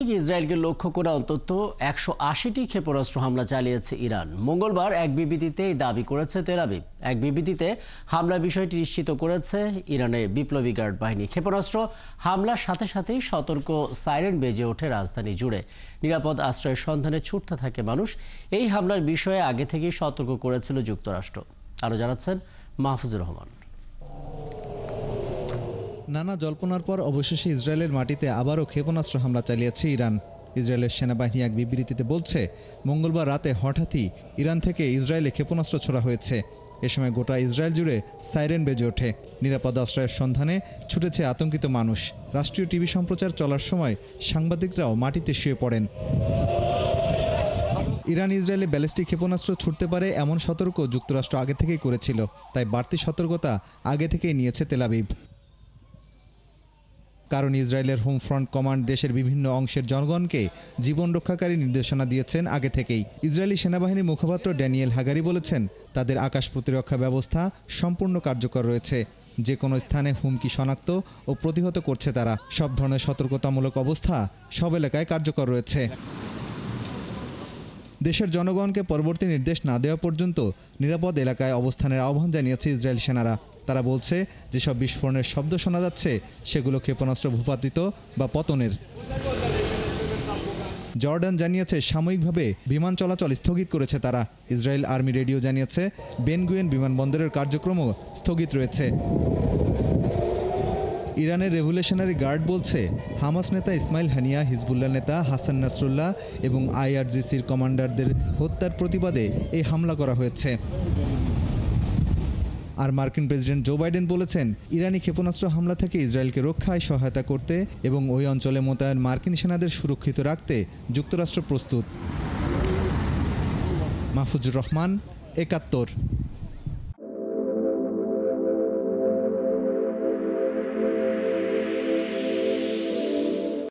সাম্প্রতিক ইসরায়েলকে লক্ষ্য করে অন্তত ১৮০টি ক্ষেপণাস্ত্র হামলা চালিয়েছে ইরান। মঙ্গলবার এক বিবৃতিতে এই দাবি করেছে তেল আবিব। এক বিবৃতিতে হামলার বিষয়টি নিশ্চিত করেছে ইরানের বিপ্লবী গার্ড বাহিনী। ক্ষেপণাস্ত্র হামলার সাথে সাথেই সতর্ক সাইরেন বেজে ওঠে রাজধানী জুড়ে। নিরাপদ আশ্রয়ের সন্ধানে ছুটতে থাকে মানুষ। এই হামলার বিষয়ে আগে থেকেই সতর্ক করেছিল যুক্তরাষ্ট্র। আরও জানাচ্ছেন মাহফুজুর রহমান। নানা জল্পনার পর অবশেষে ইসরায়েলের মাটিতে আবারও ক্ষেপণাস্ত্র হামলা চালিয়েছে ইরান। ইসরায়েলের সেনাবাহিনী এক বিবৃতিতে বলছে, মঙ্গলবার রাতে হঠাৎই ইরান থেকে ইসরায়েলে ক্ষেপণাস্ত্র ছোড়া হয়েছে। এ সময় গোটা ইসরায়েল জুড়ে সাইরেন বেজে ওঠে। নিরাপদ আশ্রয়ের সন্ধানে ছুটেছে আতঙ্কিত মানুষ। রাষ্ট্রীয় টিভি সম্প্রচার চলার সময় সাংবাদিকরাও মাটিতে শুয়ে পড়েন। ইরান ইসরায়েলে ব্যালিস্টিক ক্ষেপণাস্ত্র ছুটতে পারে এমন সতর্ক যুক্তরাষ্ট্র আগে থেকেই করেছিল, তাই বাড়তি সতর্কতা আগে থেকেই নিয়েছে তেল আবিব। কারণ ইসরায়েলের হোম ফ্রন্ট কমান্ড দেশের বিভিন্ন অংশের জনগণকে জীবন রক্ষাকারী নির্দেশনা দিয়েছেন আগে থেকেই। ইসরায়েলি সেনাবাহিনীর মুখপাত্র ড্যানিয়েল হাগারি বলেছেন, তাদের আকাশ প্রতিরক্ষা ব্যবস্থা সম্পূর্ণ কার্যকর রয়েছে। যে কোনো স্থানে হুমকি শনাক্ত ও প্রতিহত করছে তারা। সব ধরনের সতর্কতামূলক অবস্থা সব এলাকায় কার্যকর রয়েছে। দেশের জনগণকে পরবর্তী নির্দেশ না দেওয়া পর্যন্ত নিরাপদ এলাকায় অবস্থানের আহ্বান জানিয়েছে ইসরায়েল সেনারা। তারা বলছে, যেসব বিস্ফোরণের শব্দ শোনা যাচ্ছে সেগুলো ক্ষেপণাস্ত্র ভূপাতিত বা পতনের। জর্ডান জানিয়েছে সাময়িকভাবে বিমান চলাচল স্থগিত করেছে তারা। ইসরায়েল আর্মি রেডিও জানিয়েছে বেন গুয়েন বিমানবন্দরের কার্যক্রমও স্থগিত রয়েছে। ইরানের রেভলিউশনারি গার্ড বলছে, হামাস নেতা ইসমাইল হানিয়া, হিজবুল্লাহ নেতা হাসান নাসরুল্লাহ এবং আইআরজিসির কমান্ডারদের হত্যার প্রতিবাদে এই হামলা করা হয়েছে। আর মার্কিন প্রেসিডেন্ট জো বাইডেন বলেছেন, ইরানি ক্ষেপণাস্ত্র হামলা থেকে ইসরায়েলকে রক্ষায় সহায়তা করতে এবং ওই অঞ্চলে মোতায়েন মার্কিন সেনাদের সুরক্ষিত রাখতে যুক্তরাষ্ট্র প্রস্তুত। মাহফুজুর রহমান, ৭১।